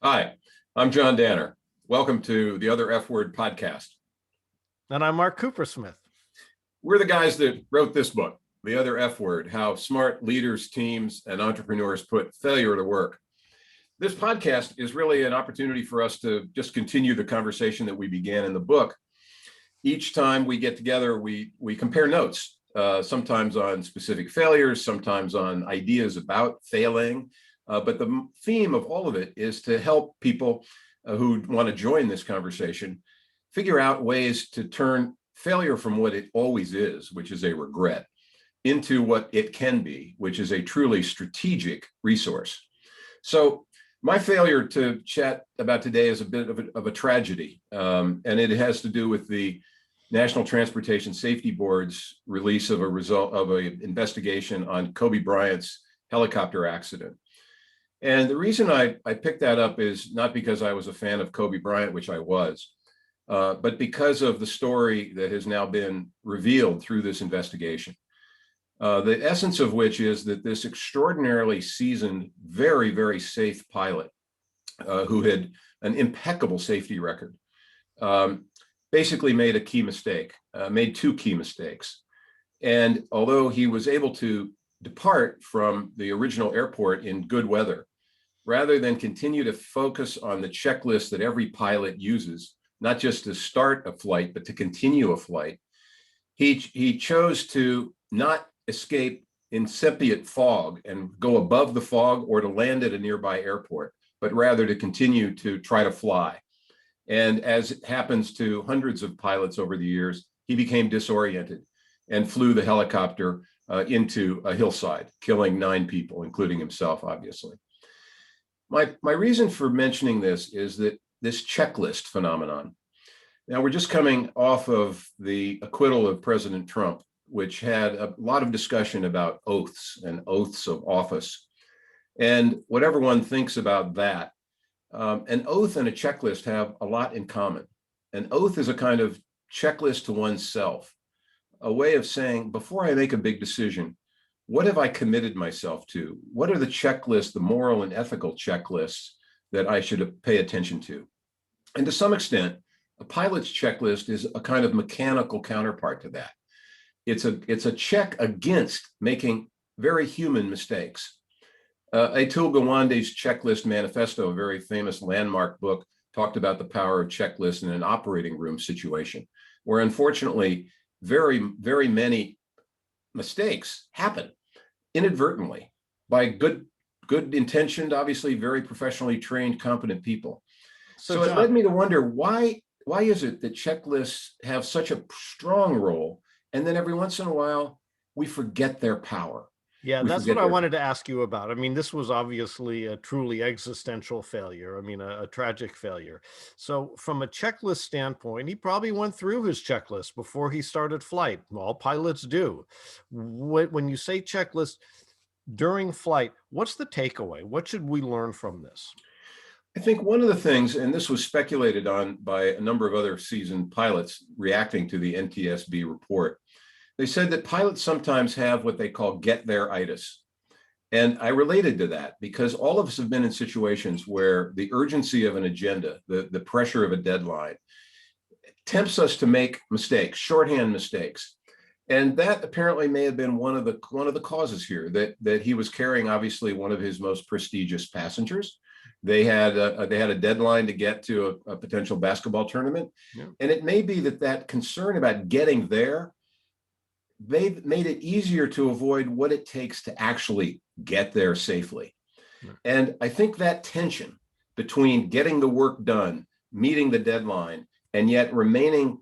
Hi, I'm John Danner. Welcome to the Other F Word podcast. And I'm Mark Coopersmith. We're the guys that wrote this book, The Other F Word, How Smart Leaders, Teams, and Entrepreneurs Put Failure to Work. This podcast is really an opportunity for us to just continue the conversation that we began in the book. Each time we get together, we compare notes, sometimes on specific failures, sometimes on ideas about failing. But the theme of all of it is to help people who want to join this conversation figure out ways to turn failure from what it always is, which is a regret, into what it can be, which is a truly strategic resource. So my failure to chat about today is a bit of a tragedy, and it has to do with the National Transportation Safety Board's release of a result of an investigation on Kobe Bryant's helicopter accident. And the reason I picked that up is not because I was a fan of Kobe Bryant, which I was, but because of the story that has now been revealed through this investigation. The essence of which is that this extraordinarily seasoned, very, very safe pilot who had an impeccable safety record basically made a key mistake, made two key mistakes. And although he was able to depart from the original airport in good weather, rather than continue to focus on the checklist that every pilot uses, not just to start a flight, but to continue a flight, he chose to not escape incipient fog and go above the fog or to land at a nearby airport, but rather to continue to try to fly. And as it happens to hundreds of pilots over the years, he became disoriented and flew the helicopter into a hillside, killing 9 people, including himself, obviously. My reason for mentioning this is that this checklist phenomenon. Now, we're just coming off of the acquittal of President Trump, which had a lot of discussion about oaths and oaths of office. And whatever one thinks about that, an oath and a checklist have a lot in common. An oath is a kind of checklist to oneself, a way of saying, before I make a big decision, what have I committed myself to? What are the checklists, the moral and ethical checklists that I should pay attention to? And to some extent, a pilot's checklist is a kind of mechanical counterpart to that. It's a check against making very human mistakes. Atul Gawande's Checklist Manifesto, a very famous landmark book, talked about the power of checklists in an operating room situation, where unfortunately, very, very many mistakes happen inadvertently by good intentioned, obviously very professionally trained, competent people. So it led me to wonder why is it that checklists have such a strong role, and then every once in a while we forget their power? Yeah, that's what I wanted to ask you about. I mean, this was obviously a truly existential failure. I mean, a tragic failure. So from a checklist standpoint, he probably went through his checklist before he started flight. All pilots do. When you say checklist during flight, what's the takeaway? What should we learn from this? I think one of the things, and this was speculated on by a number of other seasoned pilots reacting to the NTSB report, they said that pilots sometimes have what they call get there-itis. And I related to that because all of us have been in situations where the urgency of an agenda, the pressure of a deadline, tempts us to make mistakes, shorthand mistakes. And that apparently may have been one of the causes here, that he was carrying obviously one of his most prestigious passengers. They had a deadline to get to a potential basketball tournament. Yeah. And it may be that concern about getting there, they've made it easier to avoid what it takes to actually get there safely. Right. And I think that tension between getting the work done, meeting the deadline, and yet remaining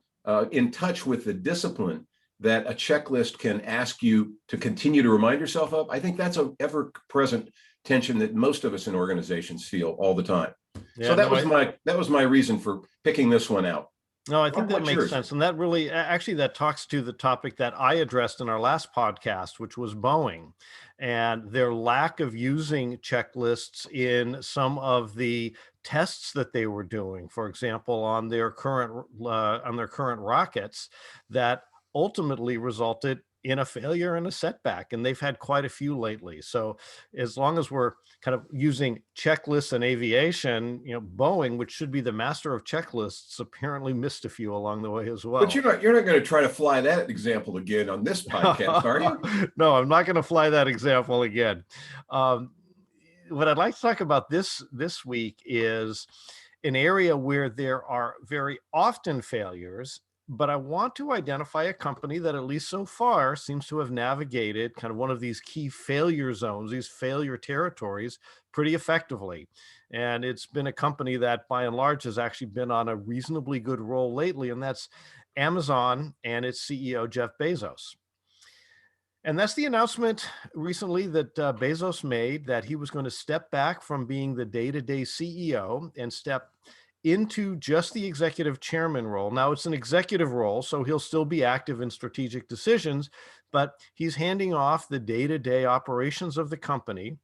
in touch with the discipline that a checklist can ask you to continue to remind yourself of, I think that's an ever-present tension that most of us in organizations feel all the time. Yeah, so that was my reason for picking this one out. No, I think that makes sense. And that really, actually, that talks to the topic that I addressed in our last podcast, which was Boeing and their lack of using checklists in some of the tests that they were doing, for example, on their current rockets, that ultimately resulted in a failure and a setback, and they've had quite a few lately. So as long as we're kind of using checklists and aviation, Boeing, which should be the master of checklists, apparently missed a few along the way as But well. you're not going to try to fly that example again on this podcast, are you? No, I'm not going to fly that example again. Um, what I'd like to talk about this week is an area where there are very often failures, but I want to identify a company that, at least so far, seems to have navigated kind of one of these key failure zones, these failure territories, pretty effectively. And it's been a company that, by and large, has actually been on a reasonably good roll lately, and that's Amazon and its CEO, Jeff Bezos. And that's the announcement recently that Bezos made, that he was going to step back from being the day-to-day CEO and step into just the executive chairman role. Now, it's an executive role, so he'll still be active in strategic decisions, but he's handing off the day-to-day operations of the company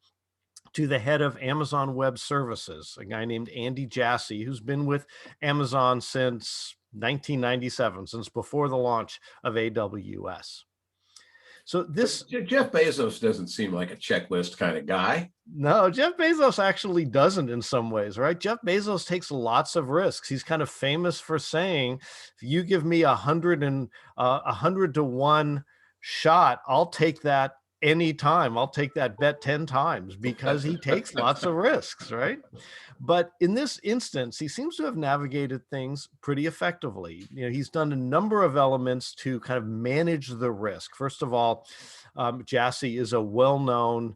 to the head of Amazon Web Services, a guy named Andy Jassy, who's been with Amazon since 1997, since before the launch of AWS. So this Jeff Bezos doesn't seem like a checklist kind of guy. No, Jeff Bezos actually doesn't in some ways, right? Jeff Bezos takes lots of risks. He's kind of famous for saying, if you give me 100 to 1 shot, I'll take that anytime. I'll take that bet 10 times, because he takes lots of risks, right? But in this instance, he seems to have navigated things pretty effectively. He's done a number of elements to kind of manage the risk. First of all, Jassy is a well-known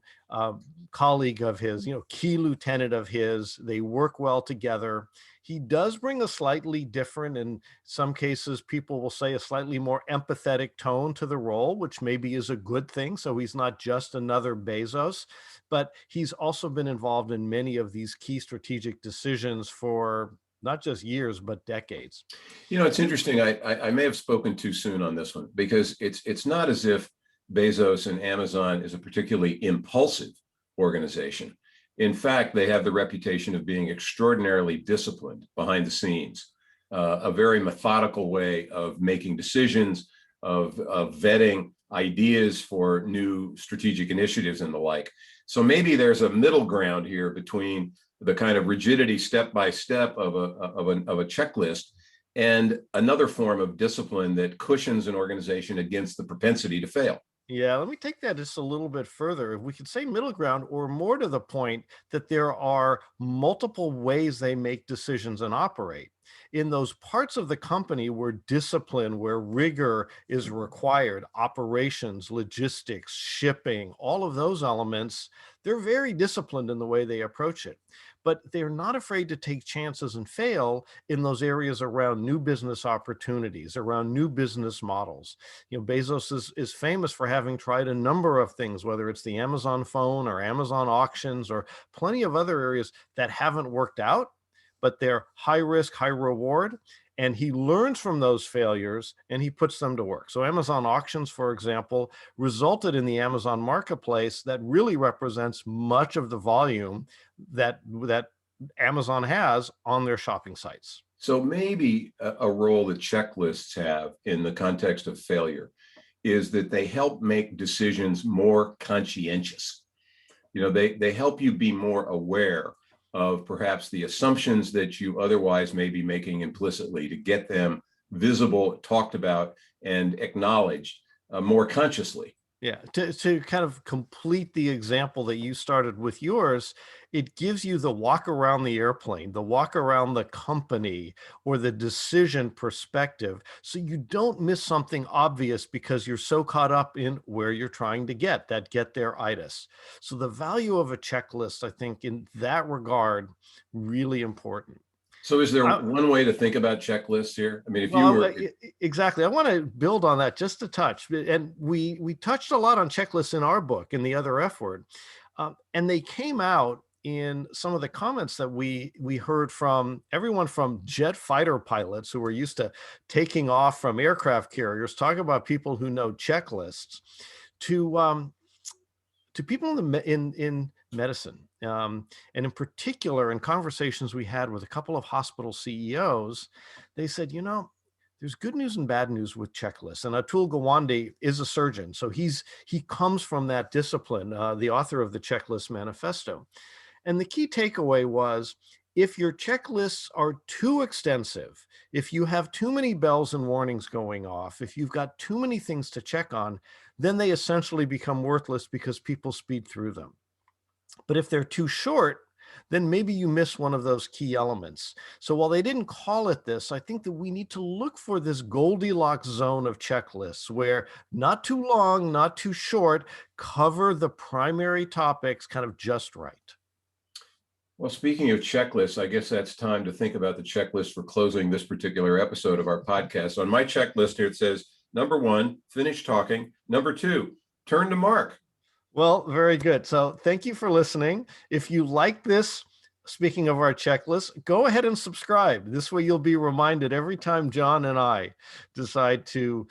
colleague of his, key lieutenant of his. They work well together. He does bring a slightly different, in some cases, people will say a slightly more empathetic tone to the role, which maybe is a good thing. So he's not just another Bezos, but he's also been involved in many of these key strategic decisions for not just years, but decades. It's interesting. I may have spoken too soon on this one, because it's not as if Bezos and Amazon is a particularly impulsive organization. In fact, they have the reputation of being extraordinarily disciplined behind the scenes, a very methodical way of making decisions, of vetting ideas for new strategic initiatives and the like. So maybe there's a middle ground here between the kind of rigidity step by step of a checklist and another form of discipline that cushions an organization against the propensity to fail. Yeah, let me take that just a little bit further. If we could say middle ground, or more to the point, that there are multiple ways they make decisions and operate. In those parts of the company where discipline, where rigor is required, operations, logistics, shipping, all of those elements, they're very disciplined in the way they approach it. But they're not afraid to take chances and fail in those areas around new business opportunities, around new business models. Bezos is famous for having tried a number of things, whether it's the Amazon phone or Amazon auctions or plenty of other areas that haven't worked out, but they're high risk, high reward. And he learns from those failures and he puts them to work. So Amazon auctions, for example, resulted in the Amazon marketplace that really represents much of the volume that Amazon has on their shopping sites. So maybe a role that checklists have in the context of failure is that they help make decisions more conscientious. They help you be more aware of perhaps the assumptions that you otherwise may be making implicitly, to get them visible, talked about, and acknowledged more consciously. Yeah, to kind of complete the example that you started with yours, it gives you the walk around the airplane, the walk around the company, or the decision perspective. So you don't miss something obvious because you're so caught up in where you're trying to get there-itis. So the value of a checklist, I think, in that regard, really important. So is there one way to think about checklists here? I mean, if Well, you were exactly. I want to build on that just a touch. And we touched a lot on checklists in our book, in the Other F Word. And they came out in some of the comments that we heard from everyone from jet fighter pilots who were used to taking off from aircraft carriers, talking about people who know checklists, to people in medicine. And in particular, in conversations we had with a couple of hospital CEOs, they said, there's good news and bad news with checklists. And Atul Gawande is a surgeon, so he comes from that discipline, the author of the Checklist Manifesto. And the key takeaway was, if your checklists are too extensive, if you have too many bells and warnings going off, if you've got too many things to check on, then they essentially become worthless because people speed through them. But if they're too short, then maybe you miss one of those key elements. So while they didn't call it this, I think that we need to look for this Goldilocks zone of checklists where not too long, not too short, cover the primary topics kind of just right. Well, speaking of checklists, I guess that's time to think about the checklist for closing this particular episode of our podcast. On my checklist here, it says, number 1, finish talking. Number 2, turn to Mark. Well, very good. So thank you for listening. If you like this, speaking of our checklist, go ahead and subscribe. This way you'll be reminded every time John and I decide to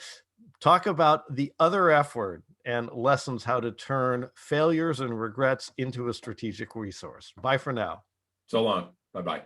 talk about the other F word and lessons how to turn failures and regrets into a strategic resource. Bye for now. So long. Bye-bye.